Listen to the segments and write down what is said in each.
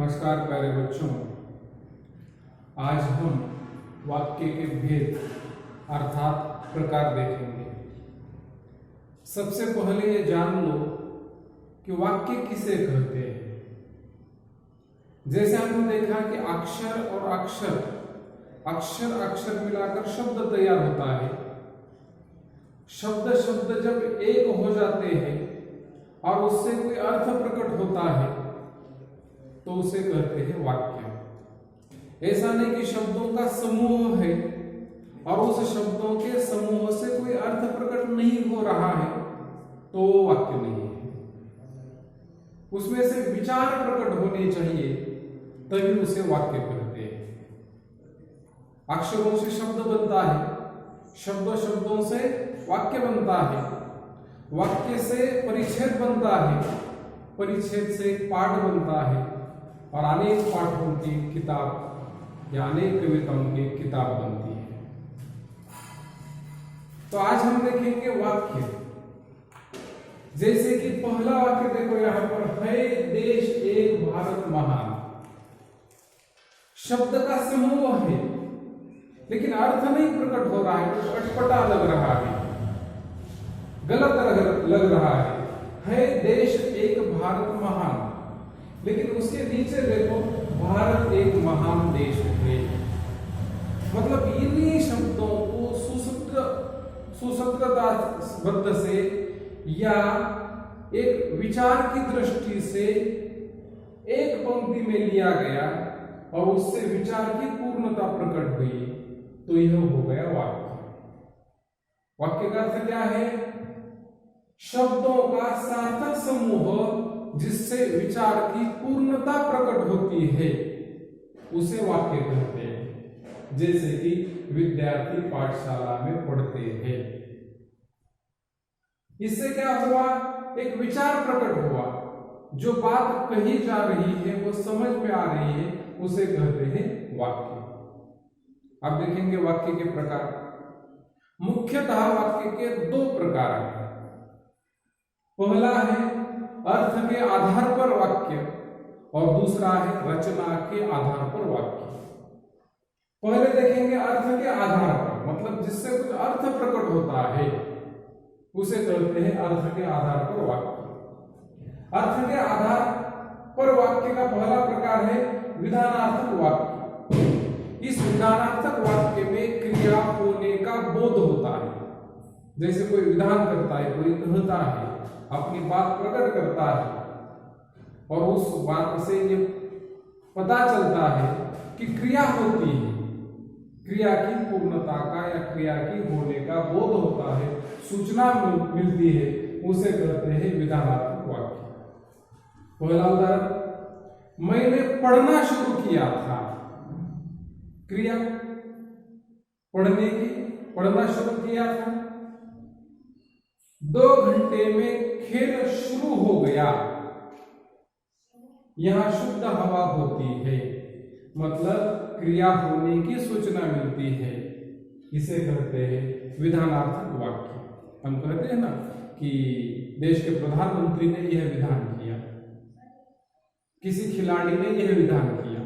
नमस्कार प्यारे बच्चों, आज हम वाक्य के भेद अर्थात प्रकार देखेंगे। सबसे पहले ये जान लो कि वाक्य किसे कहते हैं। जैसे हमने देखा कि अक्षर और अक्षर अक्षर अक्षर मिलाकर शब्द तैयार होता है। शब्द शब्द जब एक हो जाते हैं और उससे कोई अर्थ प्रकट होता है तो उसे कहते हैं वाक्य। ऐसा नहीं कि शब्दों का समूह है और उस शब्दों के समूह से कोई अर्थ प्रकट नहीं हो रहा है तो वो वाक्य नहीं है। उसमें से विचार प्रकट होने चाहिए तभी उसे वाक्य कहते हैं। अक्षरों से शब्द बनता है, शब्द शब्दों से वाक्य बनता है, वाक्य से परिच्छेद बनता है, परिच्छेद से पाठ बनता है और अनेक पाठों की किताब या अनेक कविताओं की किताब बनती है। तो आज हम देखेंगे वाक्य। जैसे कि पहला वाक्य देखो, यहां पर है देश एक भारत महान। शब्द का समूह है लेकिन अर्थ नहीं प्रकट हो रहा है, अटपटा लग रहा है, गलत लग रहा है देश एक भारत महान, लेकिन उसके नीचे देखो भारत एक महान देश है। मतलब इन्हीं शब्दों को सुसूत्रताबद्ध से या एक विचार की दृष्टि से एक पंक्ति में लिया गया और उससे विचार की पूर्णता प्रकट हुई तो यह हो गया वाक्य। वाक्य का अर्थ क्या है? शब्दों का सार्थक समूह जिससे विचार की पूर्णता प्रकट होती है उसे वाक्य कहते हैं। जैसे कि विद्यार्थी पाठशाला में पढ़ते हैं, इससे क्या हुआ? एक विचार प्रकट हुआ, जो बात कही जा रही है वो समझ में आ रही है, उसे कहते हैं वाक्य। अब देखेंगे वाक्य के प्रकार। मुख्यतः वाक्य के दो प्रकार हैं। पहला है अर्थ के आधार पर वाक्य और दूसरा है रचना के आधार पर वाक्य। पहले देखेंगे अर्थ के आधार पर, मतलब जिससे कुछ अर्थ प्रकट होता है उसे कहते हैं अर्थ के आधार पर वाक्य। अर्थ के आधार पर वाक्य का पहला प्रकार है विधानार्थक वाक्य। इस विधानार्थक वाक्य में क्रिया होने का बोध होता है। जैसे कोई विधान करता है, कोई कहता है, अपनी बात प्रकट करता है और उस बात से ये पता चलता है कि क्रिया होती है, क्रिया की पूर्णता का या क्रिया की होने का बोध होता है, सूचना मिलती है, उसे कहते हैं विधानात्मक वाक्य। पहला उदाहरण, मैंने पढ़ना शुरू किया था। क्रिया पढ़ने की, पढ़ना शुरू किया था। 2 घंटे में खेल शुरू हो गया। यहां शुद्ध हवा होती है, मतलब क्रिया होने की सूचना मिलती है, इसे कहते हैं विधानार्थक वाक्य। हम कहते हैं ना कि देश के प्रधानमंत्री ने यह विधान किया, किसी खिलाड़ी ने यह विधान किया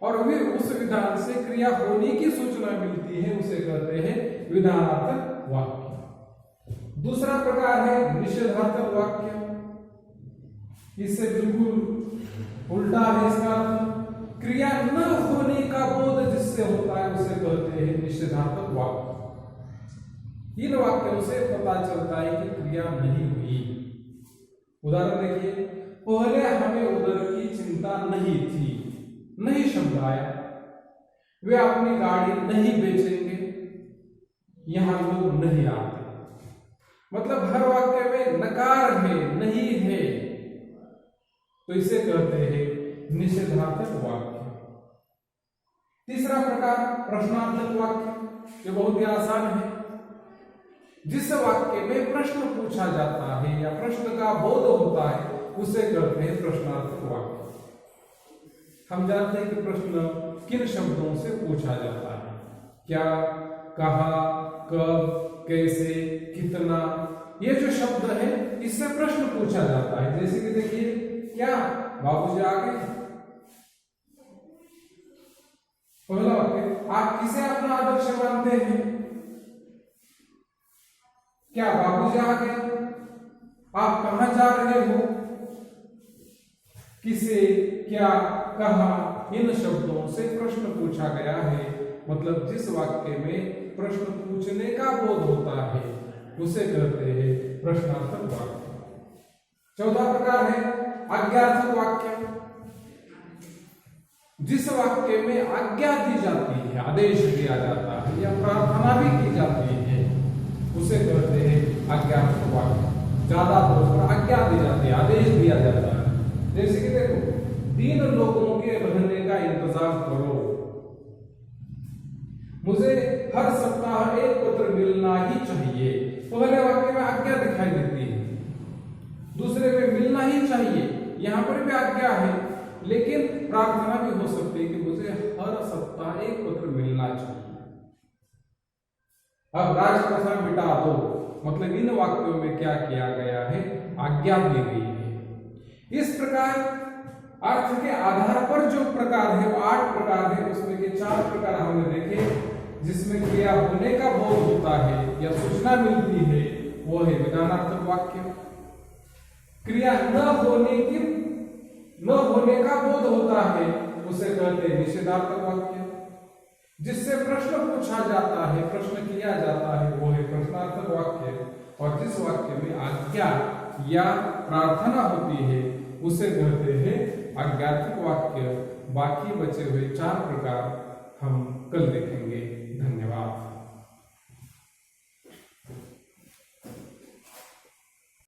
और वे उस विधान से क्रिया होने की सूचना मिलती है, उसे कहते हैं विधानार्थक वाक्य। दूसरा प्रकार है निषेधार्थक वाक्य। इससे बिल्कुल उल्टा है इसका अर्थ। क्रिया न होने का बोध जिससे होता है उसे कहते हैं निषेधार्थक वाक्य। इन वाक्यों से पता चलता है कि क्रिया नहीं हुई। उदाहरण देखिए, पहले हमें उधर की चिंता नहीं थी, नहीं शब्द आया। वे अपनी गाड़ी नहीं बेचेंगे, यहां लोग नहीं आते। मतलब हर वाक्य में नकार है, नहीं है, तो इसे कहते हैं निषेधार्थक वाक्य। तीसरा प्रकार प्रश्नार्थक वाक्य। ये बहुत ही आसान है। जिस वाक्य में प्रश्न पूछा जाता है या प्रश्न का बोध होता है उसे कहते हैं प्रश्नार्थक वाक्य। हम जानते हैं कि प्रश्न किन शब्दों से पूछा जाता है। क्या, कहा, कब, कैसे, कितना, ये जो शब्द है इससे प्रश्न पूछा जाता है। जैसे कि देखिए, क्या बाबूजी आ गए, पहला वाक्य, आप किसे अपना आदर्श मानते हैं? क्या बाबूजी आ गए? आप कहां जा रहे हो? किसे, क्या, कहा, इन शब्दों से प्रश्न पूछा गया है। मतलब जिस वाक्य में प्रश्न पूछने का बोध होता है उसे कहते हैं प्रश्नार्थक वाक्य। चौथा प्रकार है आज्ञार्थक वाक्य। जिस वाक्य में आज्ञा दी जाती है, आदेश दिया जाता है या प्रार्थना भी की जाती है उसे कहते हैं आज्ञार्थक वाक्य। ज्यादा तौर पर आज्ञा दी जाती है, आदेश दिया जाता है। जैसे कि देखो, 3 लोगों के रहने का इंतजाम करो, मुझे हर सप्ताह एक पत्र मिलना ही चाहिए। पहले वाक्य में आज्ञा दिखाई देती है, दूसरे में मिलना ही चाहिए, यहां पर भी आज्ञा है, लेकिन प्रार्थना भी हो सकती है कि मुझे हर सप्ताह एक पत्र मिलना चाहिए। अब राजप्रथा मिटा दो, मतलब इन वाक्यों में क्या किया गया है? आज्ञा दी गई है। इस प्रकार अर्थ के आधार पर जो प्रकार है वो 8 प्रकार है। उसमें के 4 प्रकार हमने देखे, जिसमें क्रिया होने का बोध होता है या सूचना मिलती है, वो है विधानार्थक वाक्य। क्रिया न होने का बोध होता है उसे कहते हैं निषेधार्थक वाक्य। जिससे प्रश्न पूछा जाता है, प्रश्न किया जाता है, वो है प्रश्नार्थक वाक्य। और जिस वाक्य में आज्ञा या प्रार्थना होती है उसे कहते हैं आज्ञार्थक वाक्य। बाकी बचे हुए 4 प्रकार हम कल देखेंगे। धन्यवाद।